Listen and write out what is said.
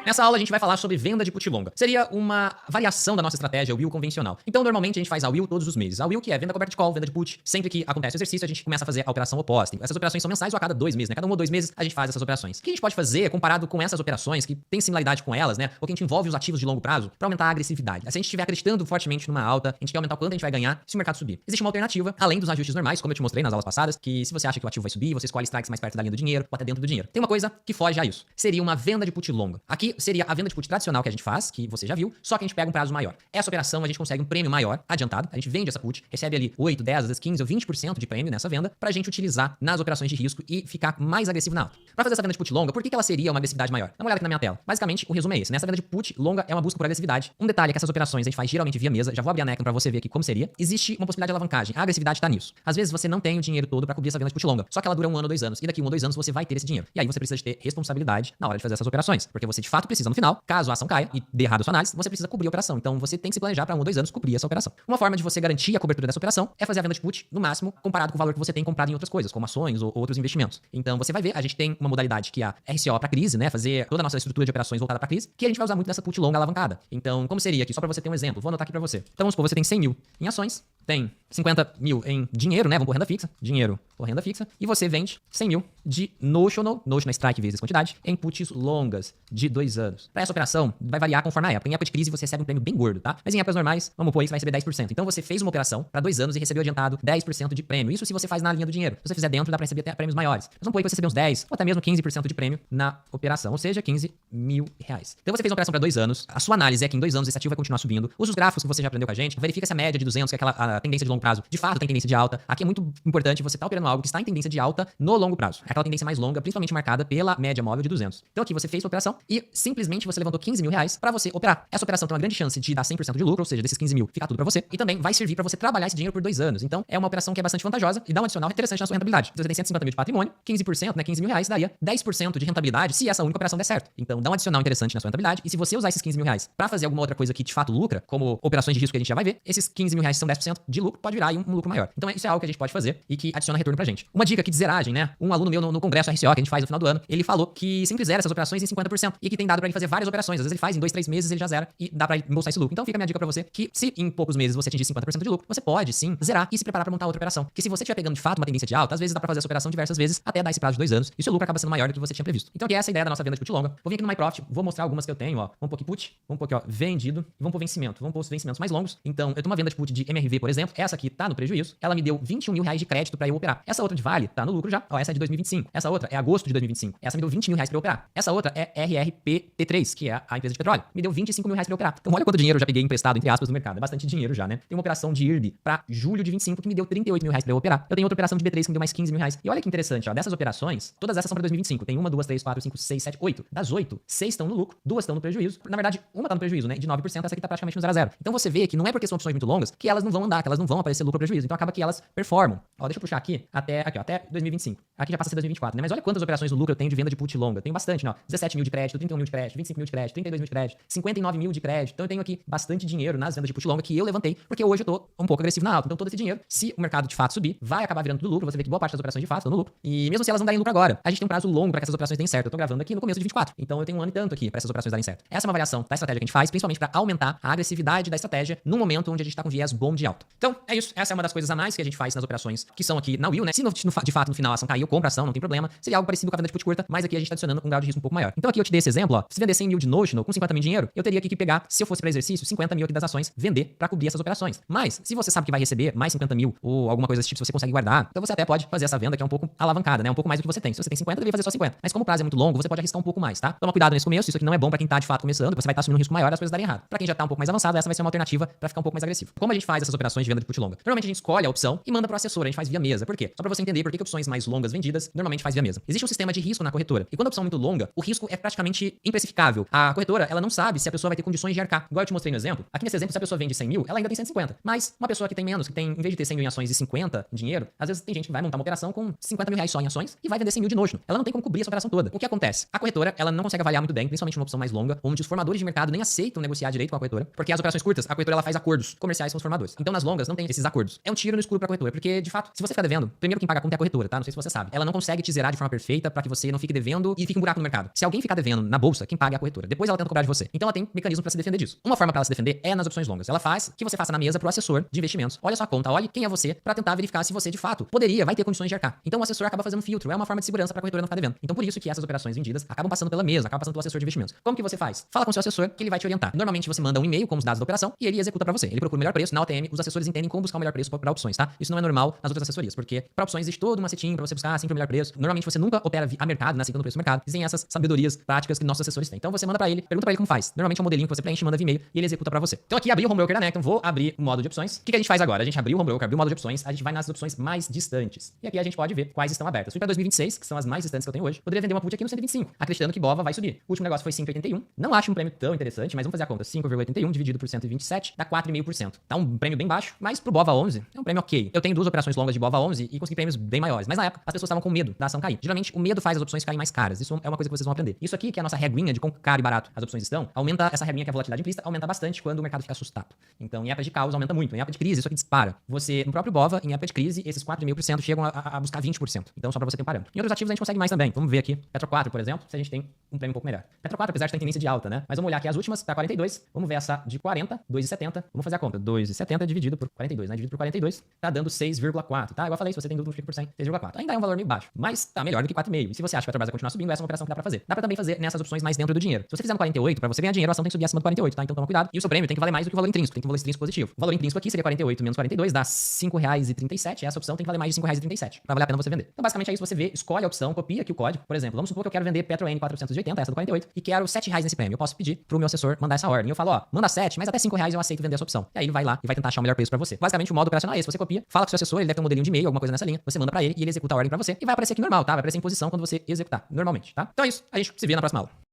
Nessa aula a gente vai falar sobre venda de put longa. Seria uma variação da nossa estratégia Will convencional. Então normalmente a gente faz a Will todos os meses. A Will que é venda coberta de call, venda de put. Sempre que acontece o exercício a gente começa a fazer a operação oposta. Essas operações são mensais ou a cada 2 meses, né? Cada 1 ou 2 meses a gente faz essas operações. O que a gente pode fazer comparado com essas operações que tem similaridade com elas, né? Ou que a gente envolve os ativos de longo prazo para aumentar a agressividade. Se a gente estiver acreditando fortemente numa alta, a gente quer aumentar o quanto a gente vai ganhar se o mercado subir. Existe uma alternativa, além dos ajustes normais, como eu te mostrei nas aulas passadas, que se você acha que o ativo vai subir, você escolhe strikes mais perto da linha do dinheiro ou até dentro do dinheiro. Tem uma coisa que foge a isso. Seria uma venda de put longa. Aqui seria a venda de put tradicional que a gente faz, que você já viu, só que a gente pega um prazo maior. Essa operação a gente consegue um prêmio maior, adiantado, a gente vende essa put, recebe ali 8, 10, às vezes 15 ou 20% de prêmio nessa venda, pra gente utilizar nas operações de risco e ficar mais agressivo na alta. Pra fazer essa venda de put longa, por que ela seria uma agressividade maior? Dá uma olhada aqui na minha tela. Basicamente, o resumo é esse. Nessa venda de put longa é uma busca por agressividade. Um detalhe é que essas operações a gente faz geralmente via mesa, já vou abrir a Necton pra você ver aqui como seria. Existe uma possibilidade de alavancagem, a agressividade tá nisso. Às vezes você não tem o dinheiro todo pra cobrir essa venda de put longa, só que ela dura 1 ano ou 2 anos, e daqui 1 ou 2 anos você vai ter esse dinheiro. E aí você precisa de ter responsabilidade na hora de fazer essas operações, porque você de fato precisa no final, caso a ação caia e dê errado a sua análise, você precisa cobrir a operação. Então você tem que se planejar para 1 ou 2 anos cobrir essa operação. Uma forma de você garantir a cobertura dessa operação é fazer a venda de put no máximo comparado com o valor que você tem comprado em outras coisas, como ações ou outros investimentos. Então você vai ver, a gente tem uma modalidade que é a RCO para crise, né, fazer toda a nossa estrutura de operações voltada para crise, que a gente vai usar muito nessa put longa alavancada. Então, como seria aqui, só para você ter um exemplo, vou anotar aqui para você. Então vamos supor, você tem 100 mil em ações, tem 50 mil em dinheiro, né, vamos por renda fixa, dinheiro por renda fixa, e você vende 100 mil de notional strike vezes quantidade, em puts longas de 2 anos. Para essa operação, vai variar conforme a época. Em época de crise você recebe um prêmio bem gordo, tá? Mas em épocas normais, vamos pôr aí, você vai receber 10%. Então você fez uma operação para 2 anos e recebeu adiantado 10% de prêmio. Isso se você faz na linha do dinheiro. Se você fizer dentro, dá para receber até prêmios maiores. Mas vamos pôr aí que você recebeu uns 10 ou até mesmo 15% de prêmio na operação, ou seja, 15 mil reais. Então você fez uma operação para 2 anos, a sua análise é que em 2 anos esse ativo vai continuar subindo. Usa os gráficos que você já aprendeu com a gente, verifica se a média de 200, que é aquela a tendência de longo prazo, de fato tem tendência de alta. Aqui é muito importante você estar operando algo que está em tendência de alta no longo prazo. É aquela tendência mais longa, principalmente marcada pela média móvel de 200. Então aqui você fez sua operação e simplesmente você levantou 15 mil reais para você operar. Essa operação tem uma grande chance de dar 100% de lucro, ou seja, desses 15 mil ficar tudo para você, e também vai servir para você trabalhar esse dinheiro por 2 anos. Então é uma operação que é bastante vantajosa e dá um adicional interessante na sua rentabilidade. Então, você tem 150 mil de patrimônio, 15%, né, 15 mil reais, daria 10% de rentabilidade se essa única operação der certo. Então dá um adicional interessante na sua rentabilidade, e se você usar esses 15 mil reais para fazer alguma outra coisa que de fato lucra, como operações de risco que a gente já vai ver, esses 15 mil reais são 10% de lucro, pode virar aí um lucro maior. Então isso é algo que a gente pode fazer e que adiciona retorno pra gente. Uma dica aqui de zeragem, né? Um aluno meu no congresso RCO que a gente faz no final do ano, ele falou que sempre zera essas operações em 50% e que tem dado pra ele fazer várias operações. Às vezes ele faz em 2, 3 meses, ele já zera e dá pra embolsar esse lucro. Então fica a minha dica pra você que se em poucos meses você atingir 50% de lucro, você pode sim zerar e se preparar pra montar outra operação. Que se você estiver pegando de fato uma tendência de alta, às vezes dá pra fazer essa operação diversas vezes até dar esse prazo de 2 anos e seu lucro acaba sendo maior do que você tinha previsto. Então aqui essa é a ideia da nossa venda de put longa. Vou vir aqui no MyProfit, vou mostrar algumas que eu tenho, ó. Vamos pôr aqui put, vamos pôr aqui, ó, vendido, e vamos pôr vencimento. Vamos pôr os vencimentos mais longos. Então eu tenho uma venda de put de MRV, por exemplo, essa aqui tá no prejuízo, ela me deu 21 mil reais de crédito pra eu operar. Essa outra de Vale tá no lucro já, ó, essa é de 2025. Essa outra é agosto de 2025. Essa me deu 20 mil reais pra eu operar. Essa outra é RRPT3, que é a empresa de petróleo. Me deu 25 mil reais pra eu operar. Então olha quanto dinheiro eu já peguei emprestado, entre aspas, no mercado. É bastante dinheiro já, né? Tem uma operação de IRB pra julho de 25 que me deu 38 mil reais pra eu operar. Eu tenho outra operação de B3 que me deu mais 15 mil reais. E olha que interessante, ó, dessas operações, todas essas são pra 2025. Tem 1, 2, 3, 4, 5, 6, 7, 8. Das 8, 6 estão no lucro, 2 estão no prejuízo. Na verdade, uma tá no prejuízo, né? De 9%, essa aqui tá praticamente no 0 a 0. Então você vê que não é porque são opções muito longas que elas não vão andar, que elas não vão aparecer lucro ou prejuízo. Então acaba que elas performam. Ó, deixa eu puxar aqui até 2025. Aqui já passa a ser 2024, né? Mas olha quantas operações no lucro eu tenho de venda de put longa. Eu tenho bastante, né? 17 mil de crédito, 31 mil de crédito, 25 mil de crédito, 32 mil de crédito, 59 mil de crédito. Então eu tenho aqui bastante dinheiro nas vendas de put longa que eu levantei, porque hoje eu tô um pouco agressivo na alta. Então todo esse dinheiro, se o mercado de fato subir, vai acabar virando tudo lucro. Você vê que boa parte das operações de fato estão no lucro. E mesmo se elas não darem lucro agora, a gente tem um prazo longo para que essas operações deem certo. Eu tô gravando aqui no começo de 24. Então eu tenho 1 ano e tanto aqui para essas operações darem certo. Essa é uma variação da estratégia que a gente faz, principalmente para aumentar a agressividade da estratégia num momento onde a gente tá com viés bom de alta. Então é isso. Essa é uma das coisas a mais que a gente faz nas operações que são aqui na Will, né? Se de fato no final a ação caiu, compra a ação, não tem problema. Seria algo parecido com a venda de put curta, mas aqui a gente tá adicionando um grau de risco um pouco maior. Então aqui eu te dei esse exemplo, ó. Se vender 100 mil de notional com 50 mil de dinheiro, eu teria aqui que pegar, se eu fosse para exercício, 50 mil aqui das ações, vender para cobrir essas operações. Mas se você sabe que vai receber mais 50 mil ou alguma coisa desse tipo, se você consegue guardar, então você até pode fazer essa venda que é um pouco alavancada, né? Um pouco mais do que você tem. Se você tem 50, deveria fazer só 50. Mas como o prazo é muito longo, você pode arriscar um pouco mais, tá? Toma cuidado nesse começo, isso aqui não é bom para quem tá de fato começando, você vai estar assumindo um risco maior das coisas darem errado. Para quem já tá um pouco mais avançado, essa vai ser uma alternativa para ficar um pouco mais agressivo. Como a gente faz essas operações de venda de put longa? Normalmente a gente escolhe a opção e manda pro assessor, a gente faz via mesa. Por quê? Só para você entender por que opções mais longas vendidas normalmente faz via mesa. Existe um sistema de risco na corretora. E quando a opção é muito longa, o risco é praticamente imprecificável. A corretora, ela não sabe se a pessoa vai ter condições de arcar. Igual eu te mostrei no exemplo. Aqui nesse exemplo, se a pessoa vende 100 mil, ela ainda tem 150. Mas uma pessoa que tem menos, que tem, em vez de ter 100 mil em ações e 50 em dinheiro, às vezes tem gente que vai montar uma operação com 50 mil reais só em ações e vai vender 100 mil de notional. Ela não tem como cobrir essa operação toda. O que acontece? A corretora, ela não consegue avaliar muito bem, principalmente uma opção mais longa, onde os formadores de mercado nem aceitam negociar direito com a corretora, porque as operações curtas, a corretora ela faz acordos comerciais com os formadores. Então nas longas não tem esses acordos. É um tiro no escuro pra corretora, porque de fato, se você ficar devendo, primeiro quem paga a conta é a corretora, tá? Não sei se você sabe. Ela não consegue te zerar de forma perfeita pra que você não fique devendo e fique um buraco no mercado. Se alguém ficar devendo na bolsa, bolsa, quem paga é a corretora. Depois ela tenta cobrar de você. Então ela tem mecanismo para se defender disso. Uma forma para ela se defender é nas opções longas. Ela faz que você faça na mesa pro assessor de investimentos. Olha sua conta, olhe quem é você para tentar verificar se você de fato vai ter condições de arcar. Então o assessor acaba fazendo um filtro, é uma forma de segurança para a corretora não ficar devendo. Então por isso que essas operações vendidas acabam passando pela mesa, acabam passando pelo assessor de investimentos. Como que você faz? Fala com o seu assessor que ele vai te orientar. Normalmente você manda um e-mail com os dados da operação e ele executa para você. Ele procura o melhor preço. Na OTM, os assessores entendem como buscar o melhor preço para opções, tá? Isso não é normal nas outras assessorias, porque para opções existe todo um macetinho para você buscar sempre o melhor preço. Normalmente você nunca opera a mercado, né, aceitando o preço do mercado. Existem essas sabedorias práticas que nossos assessores têm. Então você manda para ele, pergunta para ele como faz. Normalmente é um modelinho que você preenche, manda via e-mail e ele executa para você. Então aqui abri o home broker da Necton, vou abrir o modo de opções. O que a gente faz agora? A gente abriu o home broker, abriu o modo de opções, a gente vai nas opções mais distantes. E aqui a gente pode ver quais estão abertas. Fui para 2026, que são as mais distantes que eu tenho hoje. Poderia vender uma put aqui no 125, acreditando que BOVA vai subir. O último negócio foi 5,81. Não acho um prêmio tão interessante, mas vamos fazer a conta. 5,81 dividido por 127 dá 4,5%. Tá um prêmio bem baixo, mas pro BOVA 11 é um prêmio ok. Eu tenho duas operações longas de BOVA 11 e consegui prêmios bem maiores. Mas na época as pessoas estavam com medo da ação cair. Geralmente o medo faz as opções ficarem mais caras. Isso é uma coisa que vocês vão aprender. Isso aqui, que é a nossa reguinha de quão caro e barato as opções estão, aumenta essa reguinha que é a volatilidade implícita, aumenta bastante quando o mercado fica assustado. Então, em época de caos, aumenta muito. Em época de crise, isso aqui dispara. Você, no próprio BOVA, em época de crise, esses 4,5% chegam a buscar 20%. Então, só pra você ter um parâmetro. Em outros ativos, a gente consegue mais também. Vamos ver aqui. Petro 4, por exemplo, se a gente tem um prêmio um pouco melhor. Petro 4, apesar de ter tendência de alta, né? Mas vamos olhar aqui as últimas, tá 42. Vamos ver essa de 40, 2,70. Vamos fazer a conta. 2,70 dividido por 42, né? Dividido por 42, tá dando 6,4, tá? Igual eu falei, se você tem dúvida, fica por 100, 6,4. Ainda é um valor meio baixo, mas tá melhor do que 4,5. E se você acha que a Petrobras vai continuar subindo, essa é uma operação que dá pra fazer. Dá pra também fazer nessas opções mais dentro do dinheiro. Se você fizer no 48, pra você ganhar dinheiro, a ação tem que subir acima do 48, tá? Então toma cuidado. E o seu prêmio tem que valer mais do que o valor intrínseco, tem que ter um valor intrínseco positivo. O valor intrínseco aqui seria 48 menos 42, dá R$5,37. Essa opção tem que valer mais de R$5,37 pra valer a pena você vender. Então basicamente é isso, você vê, escolhe a opção, copia aqui o código. Por exemplo, vamos supor que eu quero vender Petro N480, essa do 48, e quero R$7 nesse prêmio. Eu posso pedir pro meu assessor mandar essa ordem. Eu falo, ó, manda 7, mas até R$5 eu aceito vender essa opção. E aí ele vai lá e vai tentar achar o melhor preço pra você. Basicamente o modo operacional é esse, você copia, fala com o seu assessor, ele deve ter um modelinho de e-mail, alguma coisa nessa linha, você manda pra ele e ele executa a ordem pra você e vai aparecer aqui normal, tá? Vai aparecer em posição quando você executar, normalmente, tá? Então é isso, a gente se vê na próxima aula.